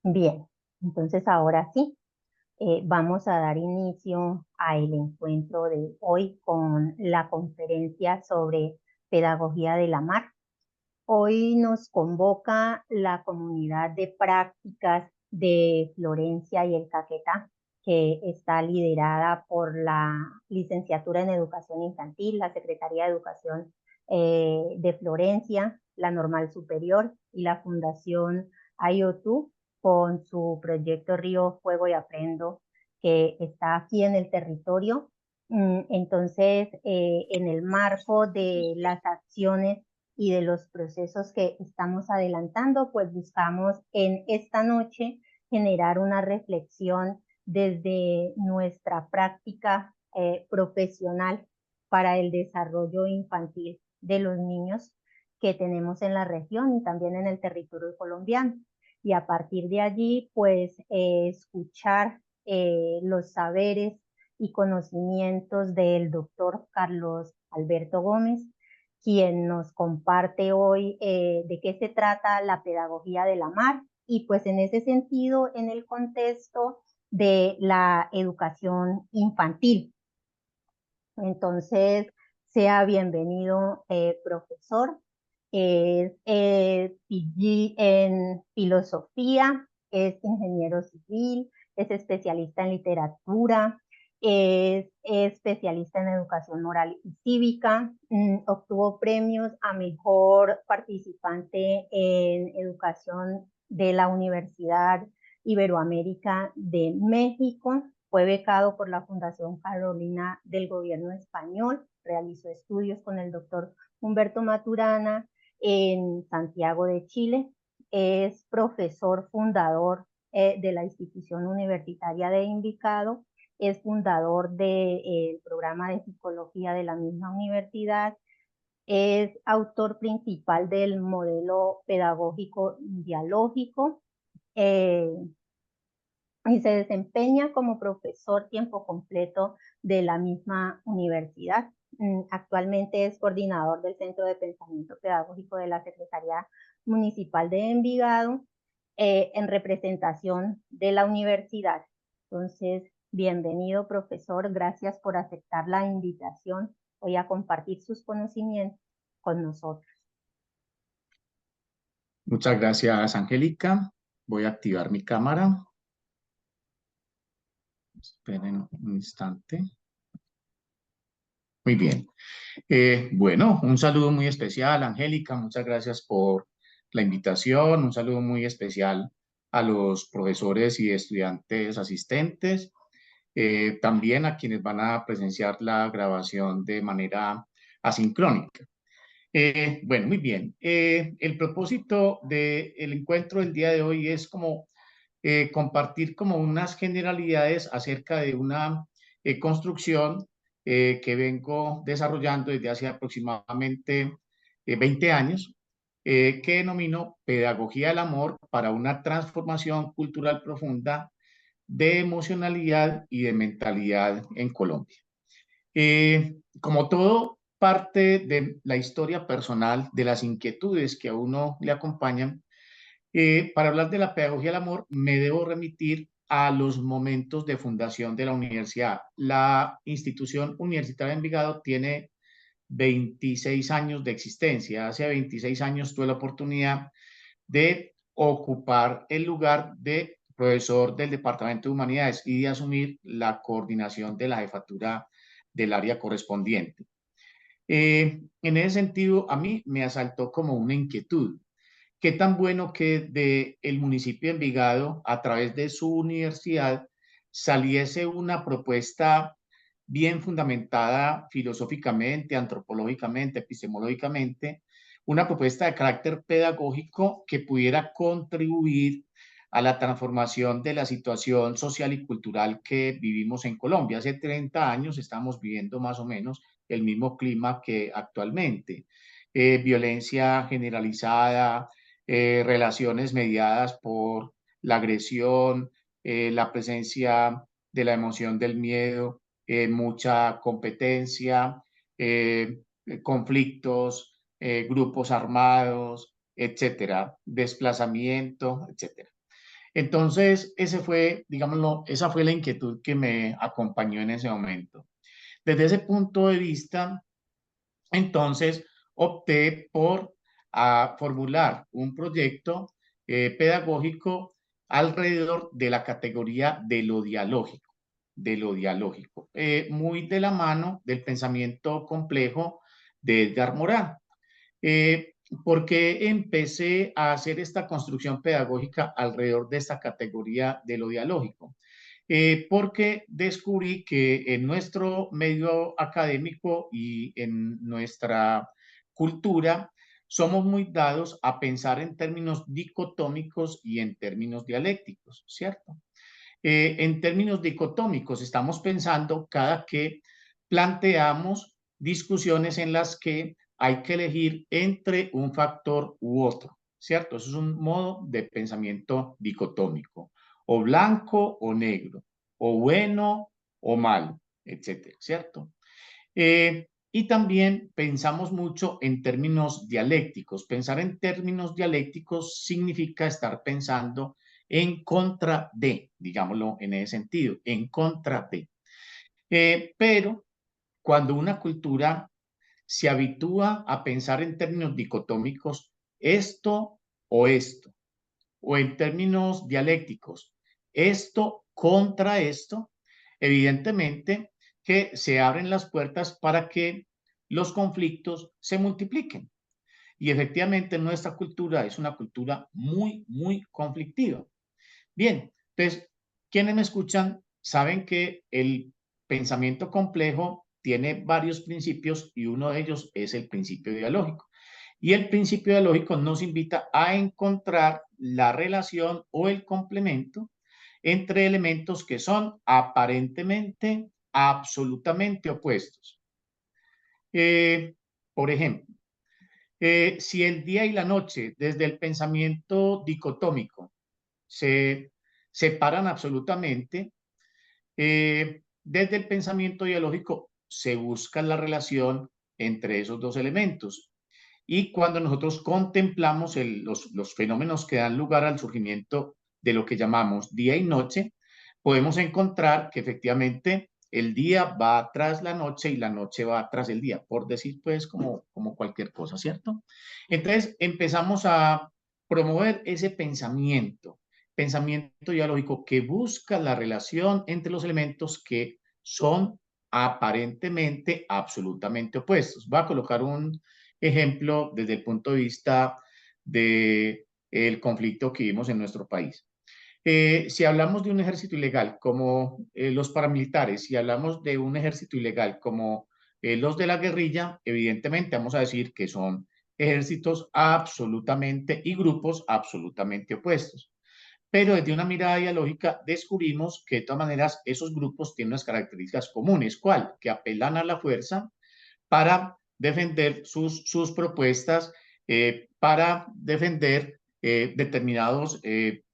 Bien, entonces ahora sí, vamos a dar inicio al encuentro de hoy con la conferencia sobre pedagogía de la mar. Hoy nos convoca la comunidad de prácticas de Florencia y el Caquetá, que está liderada por la Licenciatura en Educación Infantil, la Secretaría de Educación de Florencia, la Normal Superior y la Fundación IoT con su proyecto Río, Fuego y Aprendo, que está aquí en el territorio. Entonces, en el marco de las acciones y de los procesos que estamos adelantando, pues buscamos en esta noche generar una reflexión desde nuestra práctica profesional para el desarrollo infantil de los niños que tenemos en la región y también en el territorio colombiano. Y a partir de allí, pues escuchar los saberes y conocimientos del doctor Carlos Alberto Gómez, quien nos comparte hoy de qué se trata la pedagogía de la mar y pues en ese sentido en el contexto de la educación infantil. Entonces, sea bienvenido, profesor. Es PG en filosofía, es ingeniero civil, es especialista en literatura, es especialista en educación moral y cívica, obtuvo premios a mejor participante en educación de la Universidad Iberoamérica de México, fue becado por la Fundación Carolina del Gobierno Español, realizó estudios con el doctor Humberto Maturana en Santiago de Chile, es profesor fundador de la institución universitaria de Envigado, es fundador del programa de psicología de la misma universidad, es autor principal del modelo pedagógico dialógico, eh, y se desempeña como profesor tiempo completo de la misma universidad. Actualmente es coordinador del Centro de Pensamiento Pedagógico de la Secretaría Municipal de Envigado, en representación de la universidad. Entonces, bienvenido, profesor. Gracias por aceptar la invitación hoy a compartir sus conocimientos con nosotros. Muchas gracias, Angélica. Voy a activar mi cámara. Esperen un instante. Muy bien. Bueno, un saludo muy especial, Angélica. Muchas gracias por la invitación. Un saludo muy especial a los profesores y estudiantes asistentes. También a quienes van a presenciar la grabación de manera asincrónica. Bueno, muy bien. El propósito del encuentro del día de hoy es como compartir como unas generalidades acerca de una construcción que vengo desarrollando desde hace aproximadamente 20 años, que denomino Pedagogía del Amor para una transformación cultural profunda de emocionalidad y de mentalidad en Colombia. Como todo parte de la historia personal, de las inquietudes que a uno le acompañan, para hablar de la pedagogía del amor, me debo remitir a los momentos de fundación de la universidad. La institución universitaria de Envigado tiene 26 años de existencia. Hace 26 años tuve la oportunidad de ocupar el lugar de profesor del Departamento de Humanidades y de asumir la coordinación de la jefatura del área correspondiente. En ese sentido, a mí me asaltó como una inquietud. Qué tan bueno que del municipio de Envigado, a través de su universidad, saliese una propuesta bien fundamentada filosóficamente, antropológicamente, epistemológicamente, una propuesta de carácter pedagógico que pudiera contribuir a la transformación de la situación social y cultural que vivimos en Colombia. Hace 30 años estamos viviendo más o menos el mismo clima que actualmente. Violencia generalizada, relaciones mediadas por la agresión, la presencia de la emoción del miedo, mucha competencia, conflictos, grupos armados, etcétera, desplazamiento, etcétera. Entonces, ese fue, digámoslo, esa fue la inquietud que me acompañó en ese momento. Desde ese punto de vista, entonces, opté por formular un proyecto pedagógico alrededor de la categoría de lo dialógico, muy de la mano del pensamiento complejo de Edgar Morin. Eh, porque empecé a hacer esta construcción pedagógica alrededor de esta categoría de lo dialógico. Porque descubrí que en nuestro medio académico y en nuestra cultura somos muy dados a pensar en términos dicotómicos y en términos dialécticos, ¿cierto? En términos dicotómicos estamos pensando cada que planteamos discusiones en las que hay que elegir entre un factor u otro, ¿cierto? Eso es un modo de pensamiento dicotómico, o blanco o negro, o bueno o malo, etcétera, ¿cierto? Y también pensamos mucho en términos dialécticos. Pensar en términos dialécticos significa estar pensando en contra de, digámoslo en ese sentido, en contra de. Pero cuando una cultura se habitúa a pensar en términos dicotómicos, esto, o en términos dialécticos, esto contra esto, evidentemente que se abren las puertas para que los conflictos se multipliquen. Y efectivamente nuestra cultura es una cultura muy, muy conflictiva. Bien, entonces, quienes me escuchan saben que el pensamiento complejo tiene varios principios y uno de ellos es el principio dialógico. Y el principio dialógico nos invita a encontrar la relación o el complemento entre elementos que son aparentemente absolutamente opuestos. Eh, por ejemplo, si el día y la noche desde el pensamiento dicotómico se separan absolutamente, desde el pensamiento dialógico se busca la relación entre esos dos elementos. Y cuando nosotros contemplamos los fenómenos que dan lugar al surgimiento de lo que llamamos día y noche, podemos encontrar que efectivamente el día va tras la noche y la noche va tras el día, por decir pues como cualquier cosa, ¿cierto? Entonces empezamos a promover ese pensamiento dialógico que busca la relación entre los elementos que son aparentemente absolutamente opuestos. Va a colocar un ejemplo desde el punto de vista del conflicto que vivimos en nuestro país. Si hablamos de un ejército ilegal como los paramilitares, si hablamos de un ejército ilegal como los de la guerrilla, evidentemente vamos a decir que son ejércitos absolutamente y grupos absolutamente opuestos. Pero desde una mirada dialógica descubrimos que de todas maneras esos grupos tienen unas características comunes. ¿Cuál? Que apelan a la fuerza para defender sus propuestas, para defender determinados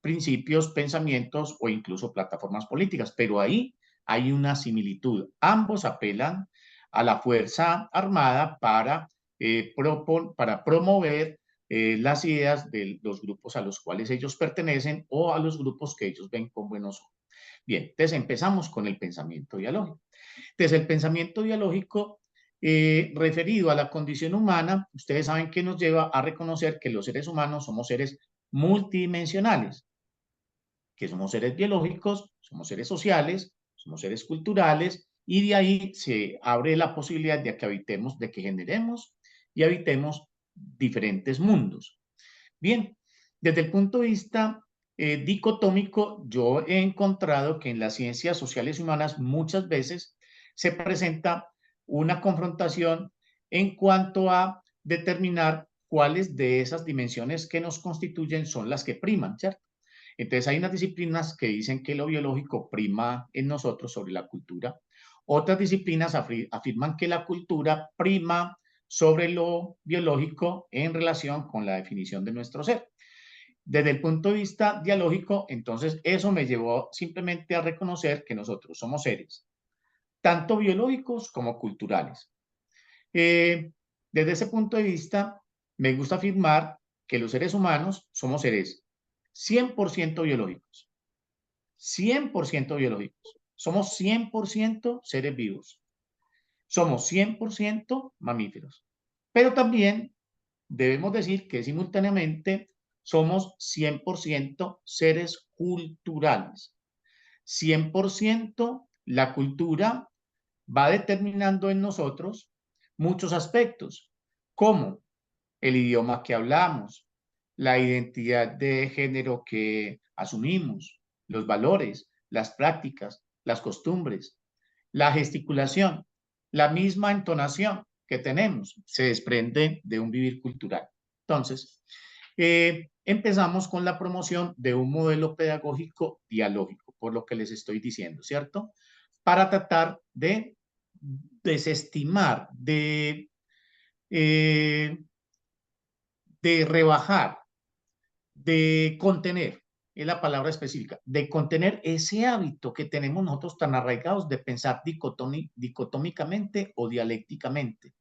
principios, pensamientos o incluso plataformas políticas. Pero ahí hay una similitud. Ambos apelan a la Fuerza Armada para promover las ideas de los grupos a los cuales ellos pertenecen o a los grupos que ellos ven con buenos ojos. Bien, entonces empezamos con el pensamiento dialógico. Entonces, el pensamiento dialógico referido a la condición humana, ustedes saben que nos lleva a reconocer que los seres humanos somos seres multidimensionales, que somos seres biológicos, somos seres sociales, somos seres culturales, y de ahí se abre la posibilidad de que habitemos, de que generemos y habitemos diferentes mundos. Bien, desde el punto de vista dicotómico, yo he encontrado que en las ciencias sociales y humanas muchas veces se presenta una confrontación en cuanto a determinar cuáles de esas dimensiones que nos constituyen son las que priman, ¿cierto? Entonces hay unas disciplinas que dicen que lo biológico prima en nosotros sobre la cultura. Otras disciplinas afirman que la cultura prima sobre lo biológico en relación con la definición de nuestro ser. Desde el punto de vista dialógico, entonces eso me llevó simplemente a reconocer que nosotros somos seres, tanto biológicos como culturales. Desde ese punto de vista, me gusta afirmar que los seres humanos somos seres 100% biológicos. 100% biológicos. Somos 100% seres vivos. Somos 100% mamíferos. Pero también debemos decir que simultáneamente somos 100% seres culturales. 100% la cultura va determinando en nosotros muchos aspectos, como el idioma que hablamos, la identidad de género que asumimos, los valores, las prácticas, las costumbres, la gesticulación, la misma entonación que tenemos se desprende de un vivir cultural. Entonces, empezamos con la promoción de un modelo pedagógico dialógico, por lo que les estoy diciendo, ¿cierto? Para tratar de desestimar, de rebajar, de contener, es la palabra específica, de contener ese hábito que tenemos nosotros tan arraigados de pensar dicotómicamente o dialécticamente,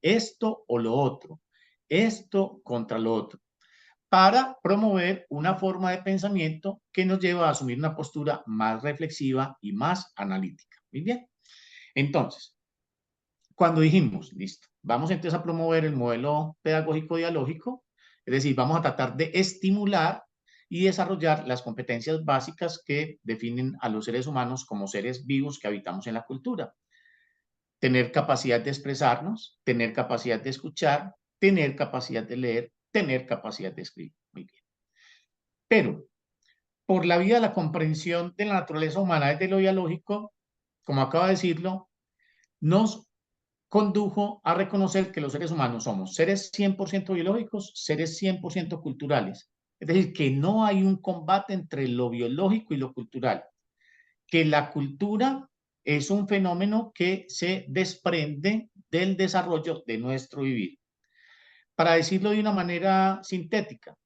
esto o lo otro, esto contra lo otro, para promover una forma de pensamiento que nos lleva a asumir una postura más reflexiva y más analítica. Muy bien. Entonces, cuando dijimos, listo, vamos entonces a promover el modelo pedagógico dialógico, es decir, vamos a tratar de estimular y desarrollar las competencias básicas que definen a los seres humanos como seres vivos que habitamos en la cultura. Tener capacidad de expresarnos, tener capacidad de escuchar, tener capacidad de leer, tener capacidad de escribir. Muy bien. Pero, por la vía de la comprensión de la naturaleza humana desde lo dialógico, como acabo de decirlo, nos condujo a reconocer que los seres humanos somos seres 100% biológicos, seres 100% culturales. Es decir, que no hay un combate entre lo biológico y lo cultural, que la cultura es un fenómeno que se desprende del desarrollo de nuestro vivir. Para decirlo de una manera sintética,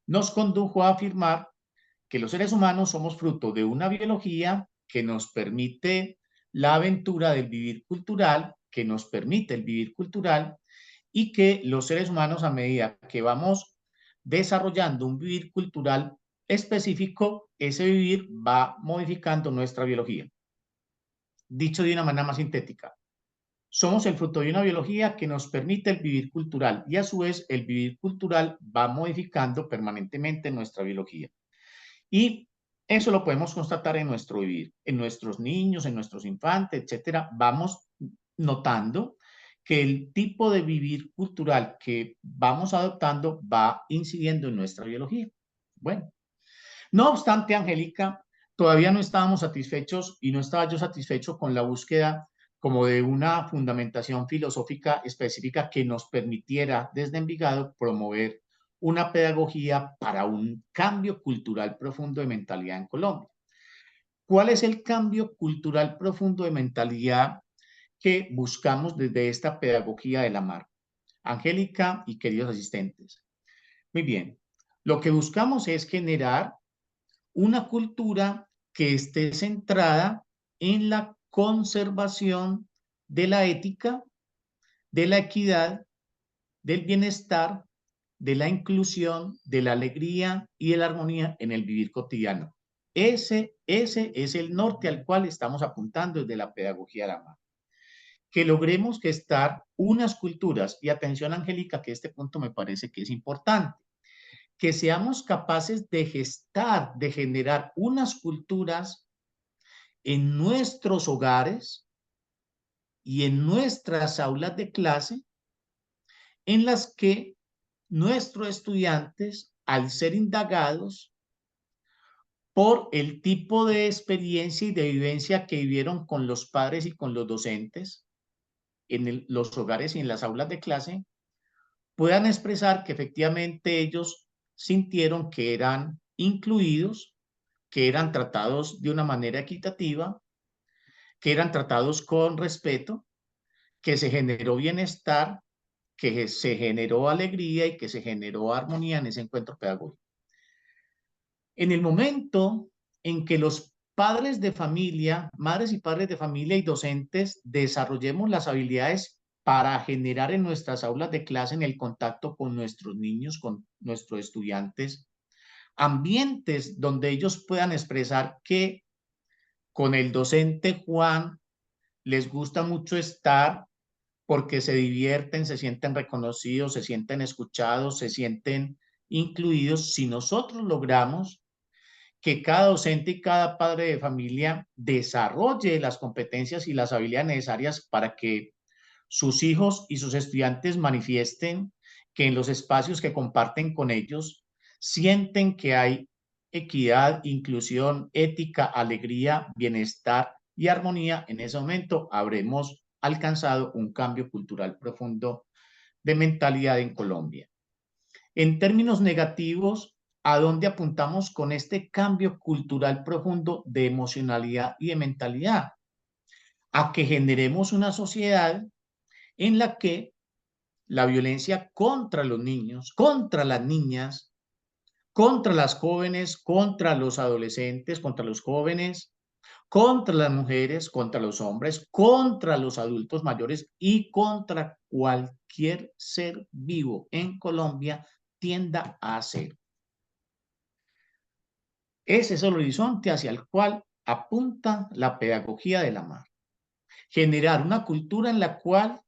nos condujo a afirmar que los seres humanos somos fruto de una biología que nos permite la aventura del vivir cultural, que nos permite el vivir cultural, y que los seres humanos, a medida que vamos desarrollando un vivir cultural específico, ese vivir va modificando nuestra biología. Dicho de una manera más sintética, somos el fruto de una biología que nos permite el vivir cultural y a su vez el vivir cultural va modificando permanentemente nuestra biología. Y eso lo podemos constatar en nuestro vivir, en nuestros niños, en nuestros infantes, etcétera. Vamos notando que el tipo de vivir cultural que vamos adoptando va incidiendo en nuestra biología. Bueno, no obstante, Angélica, todavía no estábamos satisfechos y no estaba yo satisfecho con la búsqueda como de una fundamentación filosófica específica que nos permitiera desde Envigado promover una pedagogía para un cambio cultural profundo de mentalidad en Colombia. ¿Cuál es el cambio cultural profundo de mentalidad que buscamos desde esta pedagogía de la mar? Angélica y queridos asistentes. Muy bien, lo que buscamos es generar una cultura que esté centrada en la conservación de la ética, de la equidad, del bienestar, de la inclusión, de la alegría y de la armonía en el vivir cotidiano. Ese es el norte al cual estamos apuntando desde la pedagogía de la mano. Que logremos gestar unas culturas, y atención Angélica, que este punto me parece que es importante, que seamos capaces de gestar, de generar unas culturas en nuestros hogares y en nuestras aulas de clase en las que nuestros estudiantes, al ser indagados por el tipo de experiencia y de vivencia que vivieron con los padres y con los docentes en los hogares y en las aulas de clase, puedan expresar que efectivamente ellos sintieron que eran incluidos, que eran tratados de una manera equitativa, que eran tratados con respeto, que se generó bienestar, que se generó alegría y que se generó armonía en ese encuentro pedagógico. En el momento en que los padres de familia, madres y padres de familia y docentes desarrollemos las habilidades para generar en nuestras aulas de clase, en el contacto con nuestros niños, con nuestros estudiantes, ambientes donde ellos puedan expresar que con el docente Juan les gusta mucho estar porque se divierten, se sienten reconocidos, se sienten escuchados, se sienten incluidos. Si nosotros logramos que cada docente y cada padre de familia desarrolle las competencias y las habilidades necesarias para que sus hijos y sus estudiantes manifiesten que en los espacios que comparten con ellos sienten que hay equidad, inclusión, ética, alegría, bienestar y armonía. En ese momento habremos alcanzado un cambio cultural profundo de mentalidad en Colombia. En términos negativos, ¿a dónde apuntamos con este cambio cultural profundo de emocionalidad y de mentalidad? A que generemos una sociedad en la que la violencia contra los niños, contra las niñas, contra las jóvenes, contra los adolescentes, contra los jóvenes, contra las mujeres, contra los hombres, contra los adultos mayores y contra cualquier ser vivo en Colombia tienda a cero. Ese es el horizonte hacia el cual apunta la pedagogía de la mar. Generar una cultura en la cual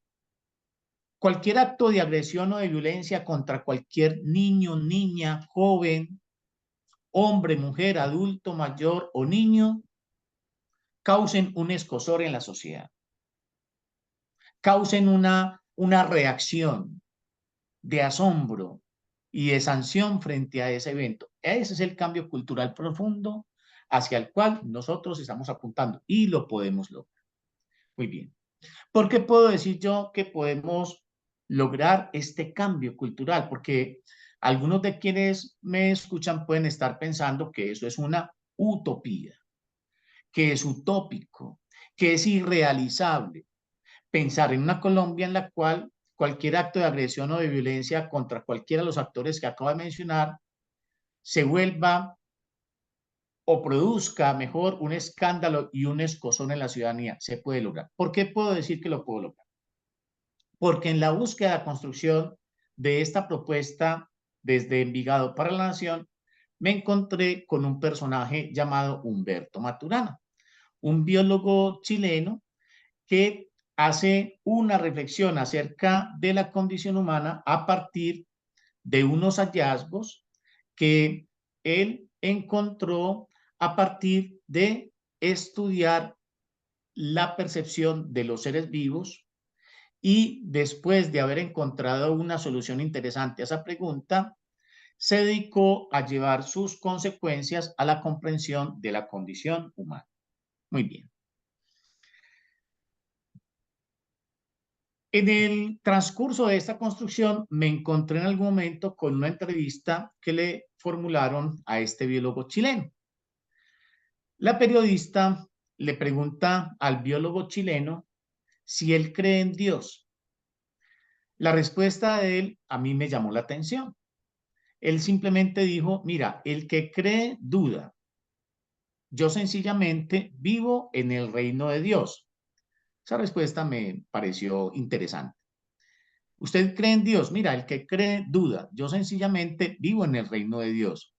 cualquier acto de agresión o de violencia contra cualquier niño, niña, joven, hombre, mujer, adulto, mayor o niño, causen un escozor en la sociedad, causen una reacción de asombro y de sanción frente a ese evento. Ese es el cambio cultural profundo hacia el cual nosotros estamos apuntando y lo podemos lograr. Muy bien. ¿Por qué puedo decir yo que podemos lograr este cambio cultural? Porque algunos de quienes me escuchan pueden estar pensando que eso es una utopía, que es utópico, que es irrealizable. Pensar en una Colombia en la cual cualquier acto de agresión o de violencia contra cualquiera de los actores que acabo de mencionar se vuelva o produzca mejor un escándalo y un escozón en la ciudadanía. Se puede lograr. ¿Por qué puedo decir que lo puedo lograr? Porque en la búsqueda de construcción de esta propuesta desde Envigado para la Nación, me encontré con un personaje llamado Humberto Maturana, un biólogo chileno que hace una reflexión acerca de la condición humana a partir de unos hallazgos que él encontró a partir de estudiar la percepción de los seres vivos y después de haber encontrado una solución interesante a esa pregunta, se dedicó a llevar sus consecuencias a la comprensión de la condición humana. Muy bien. En el transcurso de esta construcción me encontré en algún momento con una entrevista que le formularon a este biólogo chileno. La periodista le pregunta al biólogo chileno si él cree en Dios. La respuesta de él a mí me llamó la atención. Él simplemente dijo, mira, el que cree duda. Yo sencillamente vivo en el reino de Dios. Esa respuesta me pareció interesante. ¿Usted cree en Dios? Mira, el que cree duda. Yo sencillamente vivo en el reino de Dios.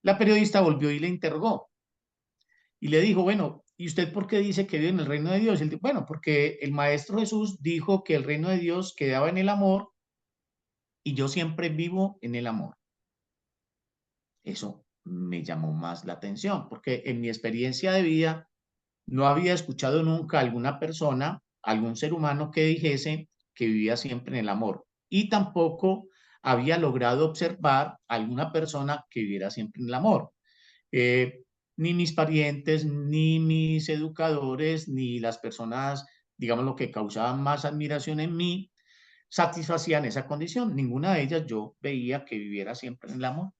La periodista volvió y le interrogó y le dijo, bueno, ¿y usted por qué dice que vive en el reino de Dios? Y él dijo, bueno, porque el Maestro Jesús dijo que el reino de Dios quedaba en el amor y yo siempre vivo en el amor. Eso me llamó más la atención, porque en mi experiencia de vida no había escuchado nunca a alguna persona, algún ser humano que dijese que vivía siempre en el amor. Y tampoco había logrado observar a alguna persona que viviera siempre en el amor. Eh, Ni mis parientes, ni mis educadores, ni las personas, digamos, lo que causaban más admiración en mí, satisfacían esa condición. Ninguna de ellas yo veía que viviera siempre en el amor.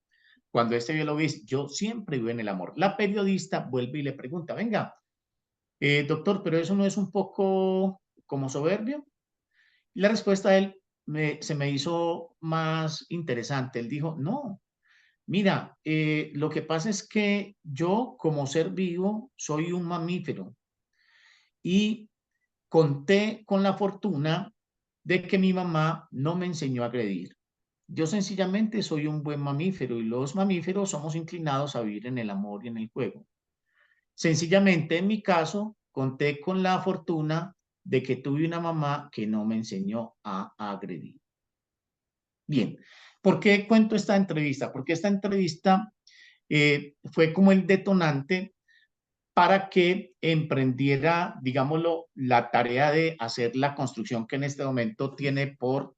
Cuando este biólogo dice, yo siempre vivo en el amor, la periodista vuelve y le pregunta, venga, doctor, pero eso no es un poco como soberbio. Y la respuesta de él se me hizo más interesante. Él dijo, no, mira, lo que pasa es que yo como ser vivo soy un mamífero y conté con la fortuna de que mi mamá no me enseñó a agredir. yo sencillamente soy un buen mamífero y los mamíferos somos inclinados a vivir en el amor y en el juego. Sencillamente, en mi caso, conté con la fortuna de que tuve una mamá que no me enseñó a agredir. Bien, ¿por qué cuento esta entrevista? Porque esta entrevista fue como el detonante para que emprendiera, digámoslo, la tarea de hacer la construcción que en este momento tiene por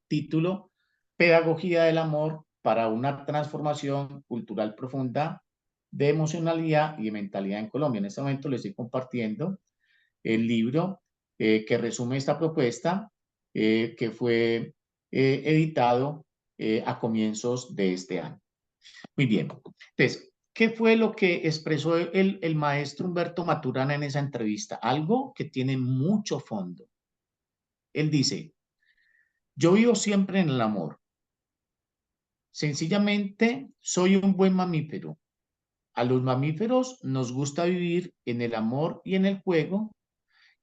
título Pedagogía del Amor para una transformación cultural profunda de emocionalidad y de mentalidad en Colombia. En este momento les estoy compartiendo el libro que resume esta propuesta que fue editado a comienzos de este año. Muy bien. Entonces, ¿qué fue lo que expresó el maestro Humberto Maturana en esa entrevista? Algo que tiene mucho fondo. Él dice, yo vivo siempre en el amor. Sencillamente, soy un buen mamífero. A los mamíferos nos gusta vivir en el amor y en el juego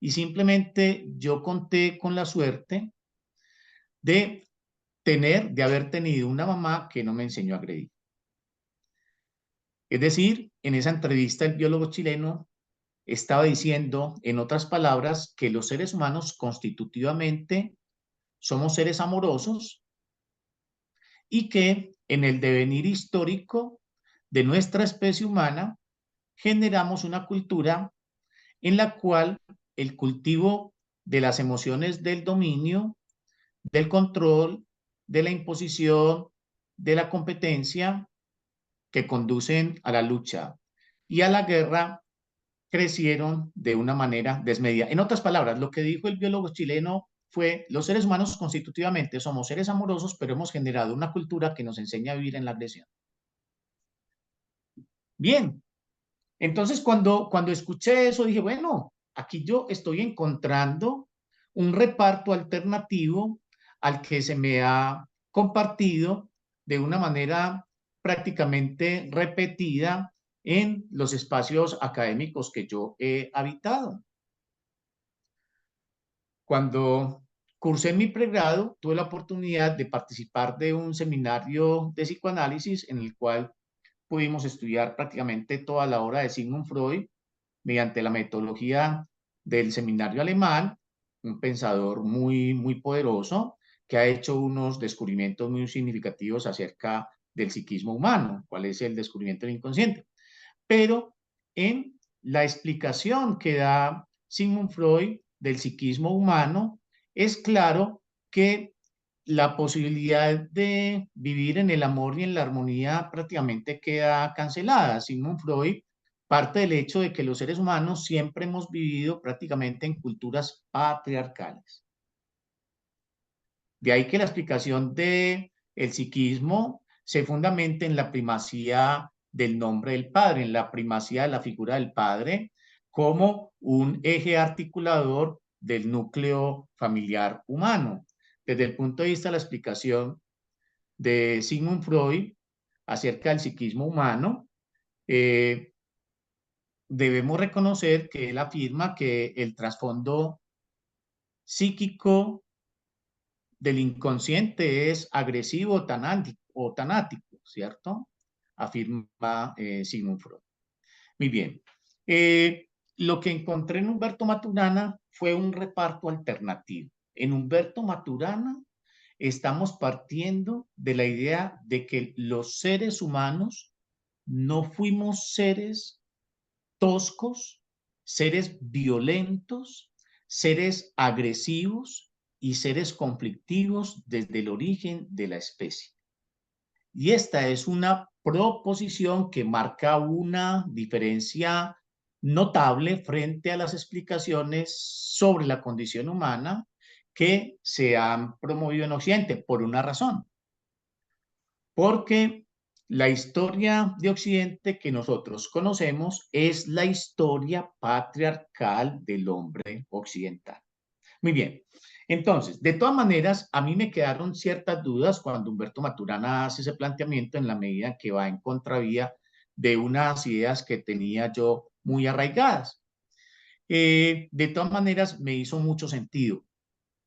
y simplemente yo conté con la suerte de haber tenido una mamá que no me enseñó a agredir. Es decir, en esa entrevista el biólogo chileno estaba diciendo, en otras palabras, que los seres humanos constitutivamente somos seres amorosos y que en el devenir histórico de nuestra especie humana generamos una cultura en la cual el cultivo de las emociones del dominio, del control, de la imposición, de la competencia que conducen a la lucha y a la guerra crecieron de una manera desmedida. En otras palabras, lo que dijo el biólogo chileno fue, los seres humanos constitutivamente somos seres amorosos, pero hemos generado una cultura que nos enseña a vivir en la agresión. Bien, entonces cuando escuché eso dije, bueno, aquí yo estoy encontrando un reparto alternativo al que se me ha compartido de una manera prácticamente repetida en los espacios académicos que yo he habitado. Cuando cursé mi pregrado, tuve la oportunidad de participar de un seminario de psicoanálisis en el cual pudimos estudiar prácticamente toda la obra de Sigmund Freud mediante la metodología del seminario alemán, un pensador muy poderoso que ha hecho unos descubrimientos muy significativos acerca del psiquismo humano, cuál es el descubrimiento del inconsciente. Pero en la explicación que da Sigmund Freud del psiquismo humano, es claro que la posibilidad de vivir en el amor y en la armonía prácticamente queda cancelada. Sigmund Freud parte del hecho de que los seres humanos siempre hemos vivido prácticamente en culturas patriarcales. De ahí que la explicación del psiquismo se fundamenta en la primacía del nombre del padre, en la primacía de la figura del padre como un eje articulador del núcleo familiar humano. Desde el punto de vista de la explicación de Sigmund Freud acerca del psiquismo humano, debemos reconocer que él afirma que el trasfondo psíquico del inconsciente es agresivo o tanático, ¿cierto? Afirma Sigmund Freud. Muy bien. Lo que encontré en Humberto Maturana fue un reparto alternativo. En Humberto Maturana estamos partiendo de la idea de que los seres humanos no fuimos seres toscos, seres violentos, seres agresivos y seres conflictivos desde el origen de la especie. Y esta es una proposición que marca una diferencia notable frente a las explicaciones sobre la condición humana que se han promovido en Occidente por una razón. Porque la historia de Occidente que nosotros conocemos es la historia patriarcal del hombre occidental. Muy bien. Entonces, de todas maneras, a mí me quedaron ciertas dudas cuando Humberto Maturana hace ese planteamiento en la medida que va en contravía de unas ideas que tenía yo muy arraigadas. De todas maneras, me hizo mucho sentido.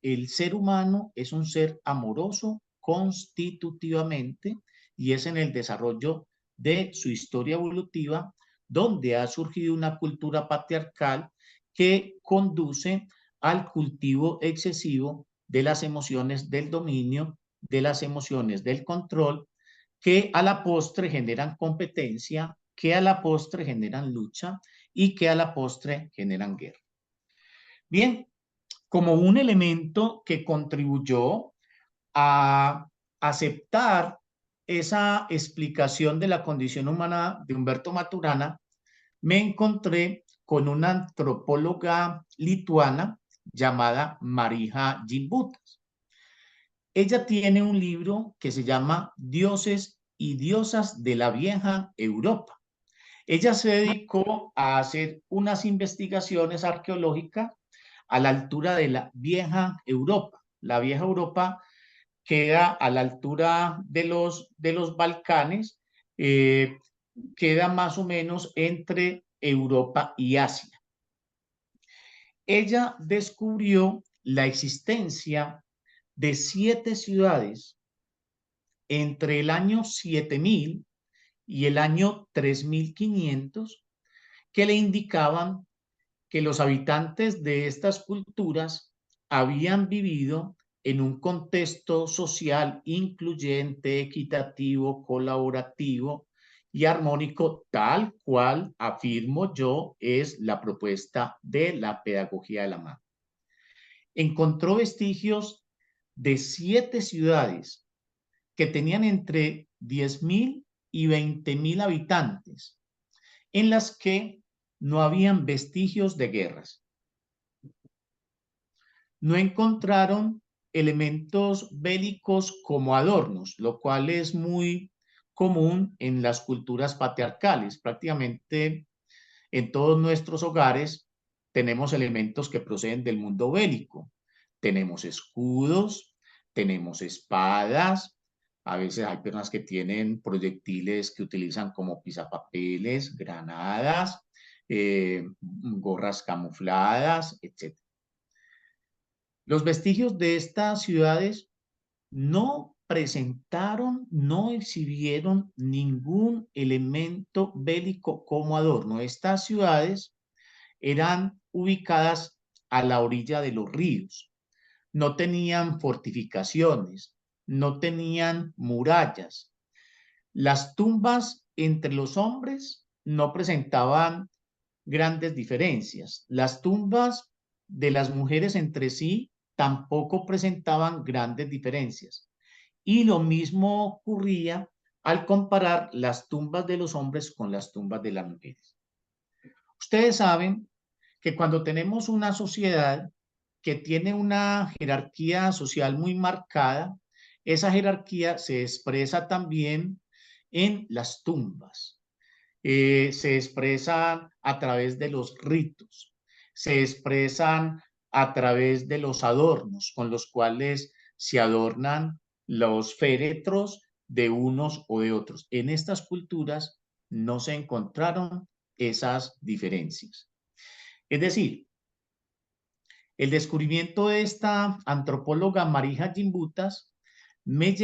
El ser humano es un ser amoroso constitutivamente, y es en el desarrollo de su historia evolutiva donde ha surgido una cultura patriarcal que conduce al cultivo excesivo de las emociones del dominio, de las emociones del control, que a la postre generan competencia, que a la postre generan lucha y que a la postre generan guerra. Bien, como un elemento que contribuyó a aceptar esa explicación de la condición humana de Humberto Maturana, me encontré con una antropóloga lituana llamada Marija Gimbutas. Ella tiene un libro que se llama Dioses y Diosas de la Vieja Europa. Ella se dedicó a hacer unas investigaciones arqueológicas a la altura de la Vieja Europa. La Vieja Europa queda a la altura de los Balcanes, queda más o menos entre Europa y Asia. Ella descubrió la existencia de 7 ciudades entre el año 7000 y el año 3500 que le indicaban que los habitantes de estas culturas habían vivido en un contexto social incluyente, equitativo, colaborativo y armónico, tal cual, afirmo yo, es la propuesta de la pedagogía de la mano. Encontró vestigios de 7 ciudades que tenían entre 10.000 y 20.000 habitantes, en las que no habían vestigios de guerras. No encontraron elementos bélicos como adornos, lo cual es muy común en las culturas patriarcales. Prácticamente en todos nuestros hogares tenemos elementos que proceden del mundo bélico. Tenemos escudos, tenemos espadas, a veces hay personas que tienen proyectiles que utilizan como pisapapeles, granadas, gorras camufladas, etc. Los vestigios de estas ciudades no presentaron, no exhibieron ningún elemento bélico como adorno. Estas ciudades eran ubicadas a la orilla de los ríos, no tenían fortificaciones, no tenían murallas. Las tumbas entre los hombres no presentaban grandes diferencias. Las tumbas de las mujeres entre sí tampoco presentaban grandes diferencias. Y lo mismo ocurría al comparar las tumbas de los hombres con las tumbas de las mujeres. Ustedes saben que cuando tenemos una sociedad que tiene una jerarquía social muy marcada, esa jerarquía se expresa también en las tumbas. Se expresan a través de los ritos, se expresan a través de los adornos con los cuales se adornan los féretros de unos o de otros. En estas culturas no se encontraron esas diferencias. Es decir, el descubrimiento de esta antropóloga Marija Gimbutas me